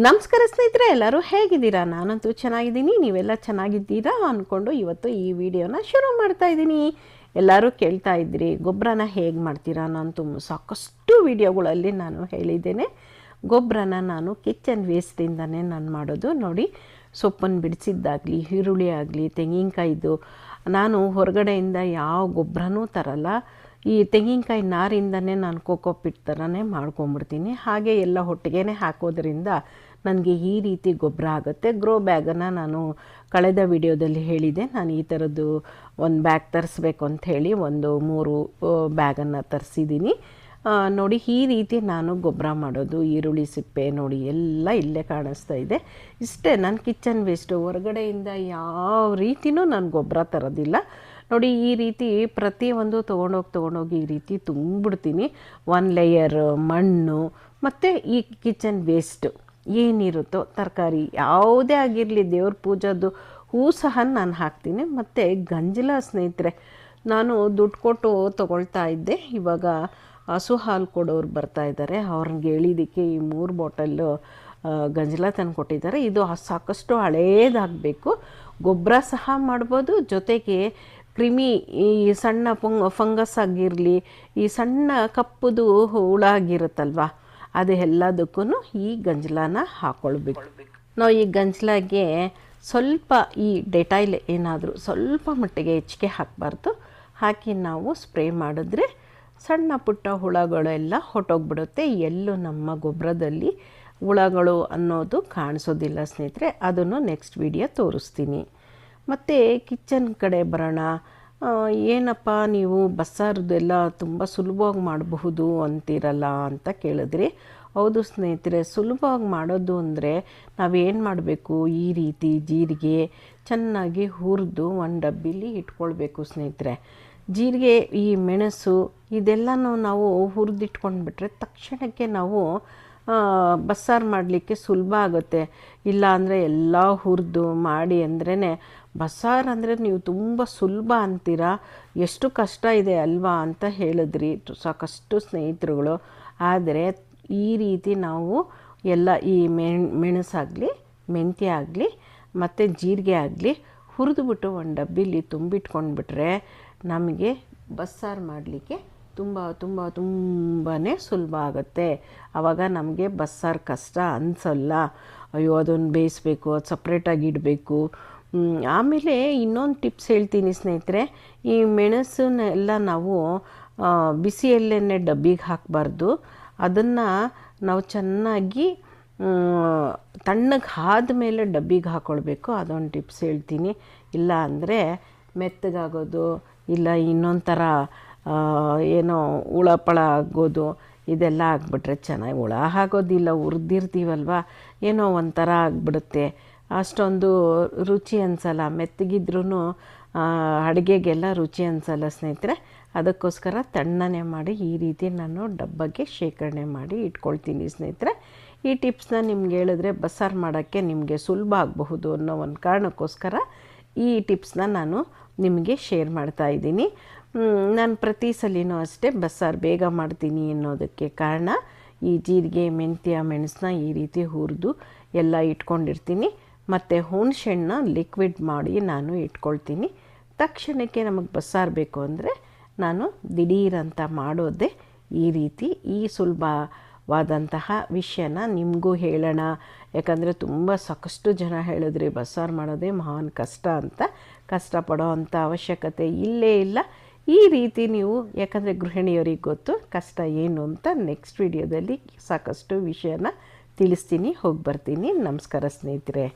ನಮಸ್ಕಾರ ಸ್ನೇಹಿತರೆ, ಎಲ್ಲರೂ ಹೇಗಿದ್ದೀರಾ? ನಾನಂತೂ ಚೆನ್ನಾಗಿದ್ದೀನಿ, ನೀವೆಲ್ಲ ಚೆನ್ನಾಗಿದ್ದೀರಾ ಅಂದ್ಕೊಂಡು ಇವತ್ತು ಈ ವಿಡಿಯೋನ ಶುರು ಮಾಡ್ತಾ ಇದ್ದೀನಿ. ಎಲ್ಲರೂ ಕೇಳ್ತಾ ಇದ್ರಿ ಗೊಬ್ಬರನ ಹೇಗೆ ಮಾಡ್ತೀರಾ? ನಾನು ಸಾಕಷ್ಟು ವಿಡಿಯೋಗಳಲ್ಲಿ ನಾನು ಹೇಳಿದ್ದೇನೆ. ಗೊಬ್ಬರನ ನಾನು ಕಿಚನ್ ವೇಸ್ಟಿಂದನೇ ನಾನು ಮಾಡೋದು. ನೋಡಿ, ಸೊಪ್ಪನ್ನು ಬಿಡಿಸಿದ್ದಾಗಲಿ, ಈರುಳ್ಳಿ ಆಗಲಿ, ತೆಂಗಿನಕಾಯಿದು ನಾನು ಹೊರಗಡೆಯಿಂದ ಯಾವ ಗೊಬ್ಬರನೂ ತರಲ್ಲ. ಈ ತೆಂಗಿನಕಾಯಿ ನಾರಿಂದನೇ ನಾನು ಕೋಕೋಪಿಟ್ ಥರನೇ ಮಾಡ್ಕೊಂಬಿಡ್ತೀನಿ. ಹಾಗೆ ಎಲ್ಲ ಒಟ್ಟಿಗೆ ಹಾಕೋದ್ರಿಂದ ನನಗೆ ಈ ರೀತಿ ಗೊಬ್ಬರ ಆಗುತ್ತೆ. ಗ್ರೋ ಬ್ಯಾಗನ್ನು ನಾನು ಕಳೆದ ವಿಡಿಯೋದಲ್ಲಿ ಹೇಳಿದೆ, ನಾನು ಈ ಥರದ್ದು ಒಂದು ಬ್ಯಾಗ್ ತರಿಸ್ಬೇಕು ಅಂಥೇಳಿ ಒಂದು 3 ಬ್ಯಾಗನ್ನು ತರಿಸಿದ್ದೀನಿ. ನೋಡಿ, ಈ ರೀತಿ ನಾನು ಗೊಬ್ಬರ ಮಾಡೋದು. ಈರುಳ್ಳಿ ಸಿಪ್ಪೆ ನೋಡಿ ಎಲ್ಲ ಇಲ್ಲೇ ಕಾಣಿಸ್ತಾ ಇದೆ. ಇಷ್ಟೇ ನನ್ನ ಕಿಚನ್ ವೇಸ್ಟು. ಹೊರಗಡೆಯಿಂದ ಯಾವ ರೀತಿಯೂ ನಾನು ಗೊಬ್ಬರ ತರೋದಿಲ್ಲ. ನೋಡಿ, ಈ ರೀತಿ ಪ್ರತಿಯೊಂದು ತೊಗೊಂಡೋಗಿ ಈ ರೀತಿ ತುಂಬಿಡ್ತೀನಿ. 1 ಲೇಯರ್ ಮಣ್ಣು ಮತ್ತು ಈ ಕಿಚನ್ ವೇಸ್ಟು ಏನಿರುತ್ತೋ ತರಕಾರಿ ಯಾವುದೇ ಆಗಿರಲಿ, ದೇವ್ರ ಪೂಜಾದು ಹೂ ಸಹ ನಾನು ಹಾಕ್ತೀನಿ. ಮತ್ತು ಗಂಜಲ ಸ್ನೇಹಿತರೆ, ನಾನು ದುಡ್ಡು ಕೊಟ್ಟು ತೊಗೊಳ್ತಾ ಇದ್ದೆ. ಇವಾಗ ಹಸು ಹಾಲು ಕೊಡೋರು ಬರ್ತಾಯಿದ್ದಾರೆ, ಅವ್ರಿಗೆ ಹೇಳಿದ್ದಕ್ಕೆ ಈ 3 ಬಾಟಲ್ಲು ಗಂಜಲ ತಂದು ಕೊಟ್ಟಿದ್ದಾರೆ. ಇದು ಸಾಕಷ್ಟು ಹಳೇದಾಗಬೇಕು. ಗೊಬ್ಬರ ಸಹ ಮಾಡ್ಬೋದು, ಜೊತೆಗೆ ಕ್ರಿಮಿ ಈ ಸಣ್ಣ ಫಂಗಸ್ ಆಗಿರಲಿ, ಈ ಸಣ್ಣ ಕಪ್ಪುದು ಹುಳ ಆಗಿರುತ್ತಲ್ವ, ಅದು ಎಲ್ಲದಕ್ಕೂ ಈ ಗಂಜಲನ ಹಾಕ್ಕೊಳ್ಬೇಕು. ನಾವು ಈ ಗಂಜಲಾಗೆ ಸ್ವಲ್ಪ ಈ ಡೆಟಾಯ್ಲ್ ಏನಾದರೂ ಸ್ವಲ್ಪ ಮಟ್ಟಿಗೆ ಹೆಚ್ಚಿಗೆ ಹಾಕಬಾರ್ದು. ಹಾಕಿ ನಾವು ಸ್ಪ್ರೇ ಮಾಡಿದ್ರೆ ಸಣ್ಣ ಪುಟ್ಟ ಹುಳಗಳೆಲ್ಲ ಹೊಟ್ಟೋಗ್ಬಿಡುತ್ತೆ. ಎಲ್ಲೂ ನಮ್ಮ ಗೊಬ್ಬರದಲ್ಲಿ ಹುಳಗಳು ಅನ್ನೋದು ಕಾಣಿಸೋದಿಲ್ಲ ಸ್ನೇಹಿತರೆ. ಅದನ್ನು ನೆಕ್ಸ್ಟ್ ವಿಡಿಯೋ ತೋರಿಸ್ತೀನಿ. ಮತ್ತು ಕಿಚನ್ ಕಡೆ ಬರೋಣ. ಏನಪ್ಪ ನೀವು ಬಸ್ಸಾರದೆಲ್ಲ ತುಂಬ ಸುಲಭವಾಗಿ ಮಾಡಬಹುದು ಅಂತೀರಲ್ಲ ಅಂತ ಕೇಳಿದ್ರಿ. ಹೌದು ಸ್ನೇಹಿತರೆ, ಸುಲಭವಾಗಿ ಮಾಡೋದು ಅಂದರೆ ನಾವೇನು ಮಾಡಬೇಕು, ಈ ರೀತಿ ಜೀರಿಗೆ ಚೆನ್ನಾಗಿ ಹುರಿದು ಒಂದು ಡಬ್ಬಿಲಿ ಇಟ್ಕೊಳ್ಬೇಕು ಸ್ನೇಹಿತರೆ. ಜೀರಿಗೆ, ಈ ಮೆಣಸು ಇದೆಲ್ಲನೂ ನಾವು ಹುರಿದಿಟ್ಕೊಂಡ್ಬಿಟ್ರೆ ತಕ್ಷಣಕ್ಕೆ ನಾವು ಬಸ್ಸಾರು ಮಾಡಲಿಕ್ಕೆ ಸುಲಭ ಆಗುತ್ತೆ. ಇಲ್ಲ ಅಂದರೆ ಎಲ್ಲ ಹುರಿದು ಮಾಡಿ ಅಂದ್ರೇ ಬಸ್ಸಾರು ಅಂದರೆ ನೀವು ತುಂಬ ಸುಲಭ ಅಂತೀರಾ, ಎಷ್ಟು ಕಷ್ಟ ಇದೆ ಅಲ್ವಾ ಅಂತ ಹೇಳಿದ್ರಿ ಸಾಕಷ್ಟು ಸ್ನೇಹಿತರುಗಳು. ಆದರೆ ಈ ರೀತಿ ನಾವು ಎಲ್ಲ ಈ ಮೆಣಸಾಗಲಿ, ಮೆಂತ್ಯ ಆಗಲಿ ಮತ್ತು ಜೀರಿಗೆ ಆಗಲಿ ಹುರಿದುಬಿಟ್ಟು ಒಂದು ಡಬ್ಬಿಲಿ ತುಂಬಿಟ್ಕೊಂಡ್ಬಿಟ್ರೆ ನಮಗೆ ಬಸ್ಸಾರು ಮಾಡಲಿಕ್ಕೆ ತುಂಬಾ ಸುಲಭ ಆಗುತ್ತೆ. ಆವಾಗ ನಮಗೆ ಬಸ್ಸಾರು ಕಷ್ಟ ಅನಿಸಲ್ಲ. ಅಯ್ಯೋ ಅದನ್ನು ಬೇಯಿಸ್ಬೇಕು, ಅದು ಸಪ್ರೇಟಾಗಿ ಇಡಬೇಕು. ಆಮೇಲೆ ಇನ್ನೊಂದು ಟಿಪ್ಸ್ ಹೇಳ್ತೀನಿ ಸ್ನೇಹಿತರೆ. ಈ ಮೆಣಸನ್ನೆಲ್ಲ ನಾವು ಬಿಸಿಯಲ್ಲೇನೆ ಡಬ್ಬಿಗೆ ಹಾಕಬಾರ್ದು. ಅದನ್ನು ನಾವು ಚೆನ್ನಾಗಿ ತಣ್ಣಗೆ ಆದಮೇಲೆ ಡಬ್ಬಿಗೆ ಹಾಕ್ಕೊಳ್ಬೇಕು. ಅದೊಂದು ಟಿಪ್ಸ್ ಹೇಳ್ತೀನಿ. ಇಲ್ಲ ಅಂದರೆ ಮೆತ್ತಗಾಗೋದು, ಇಲ್ಲ ಇನ್ನೊಂದು ಥರ ಏನೋ ಹುಳಪಳ ಆಗೋದು, ಇದೆಲ್ಲ ಆಗಿಬಿಟ್ರೆ ಚೆನ್ನಾಗಿ ಹುಳ ಆಗೋದಿಲ್ಲ. ಹುರಿದಿರ್ತೀವಲ್ವ, ಏನೋ ಒಂಥರ ಆಗಿಬಿಡುತ್ತೆ, ಅಷ್ಟೊಂದು ರುಚಿ ಅನಿಸಲ್ಲ. ಮೆತ್ತಗಿದ್ರೂ ಅಡುಗೆಗೆಲ್ಲ ರುಚಿ ಅನಿಸಲ್ಲ ಸ್ನೇಹಿತರೆ. ಅದಕ್ಕೋಸ್ಕರ ತಣ್ಣನೆ ಮಾಡಿ ಈ ರೀತಿ ನಾನು ಡಬ್ಬಕ್ಕೆ ಶೇಖರಣೆ ಮಾಡಿ ಇಟ್ಕೊಳ್ತೀನಿ ಸ್ನೇಹಿತರೆ. ಈ ಟಿಪ್ಸ್ನ ನಿಮ್ಗೆ ಹೇಳಿದ್ರೆ ಬಸ್ಸಾರು ಮಾಡೋಕ್ಕೆ ನಿಮಗೆ ಸುಲಭ ಆಗಬಹುದು ಅನ್ನೋ ಒಂದು ಕಾರಣಕ್ಕೋಸ್ಕರ ಈ ಟಿಪ್ಸ್ನ ನಾನು ನಿಮಗೆ ಶೇರ್ ಮಾಡ್ತಾ ಇದ್ದೀನಿ. ನಾನು ಪ್ರತಿ ಸಲಿನೂ ಅಷ್ಟೇ ಬಸ್ಸಾರು ಬೇಗ ಮಾಡ್ತೀನಿ ಅನ್ನೋದಕ್ಕೆ ಕಾರಣ ಈ ಜೀರಿಗೆ, ಮೆಂತ್ಯ, ಮೆಣಸನ್ನ ಈ ರೀತಿ ಹುರಿದು ಎಲ್ಲ ಇಟ್ಕೊಂಡಿರ್ತೀನಿ. ಮತ್ತು ಹುಣಸೆಹಣ್ಣು ಲಿಕ್ವಿಡ್ ಮಾಡಿ ನಾನು ಇಟ್ಕೊಳ್ತೀನಿ. ತಕ್ಷಣಕ್ಕೆ ನಮಗೆ ಬಸ್ಸಾರು ಬೇಕು ಅಂದರೆ ನಾನು ದಿಢೀರಂತ ಮಾಡೋದೇ ಈ ರೀತಿ. ಈ ಸುಲಭವಾದಂತಹ ವಿಷಯನ ನಿಮಗೂ ಹೇಳೋಣ. ಯಾಕಂದರೆ ಸಾಕಷ್ಟು ಜನ ಹೇಳಿದ್ರಿ ಬಸ್ಸಾರು ಮಾಡೋದೇ ಮಹಾನ್ ಕಷ್ಟ ಅಂತ. ಕಷ್ಟಪಡೋ ಅಂಥ ಅವಶ್ಯಕತೆ ಇಲ್ಲೇ ಇಲ್ಲ. ಈ ರೀತಿ ನೀವು, ಯಾಕಂದರೆ ಗೃಹಿಣಿಯರಿಗೆ ಗೊತ್ತು ಕಷ್ಟ ಏನು ಅಂತ. ನೆಕ್ಸ್ಟ್ ವಿಡಿಯೋದಲ್ಲಿ ಸಾಕಷ್ಟು ವಿಷಯನ ತಿಳಿಸ್ತೀನಿ. ಹೋಗಿ ಬರ್ತೀನಿ. ನಮಸ್ಕಾರ ಸ್ನೇಹಿತರೆ.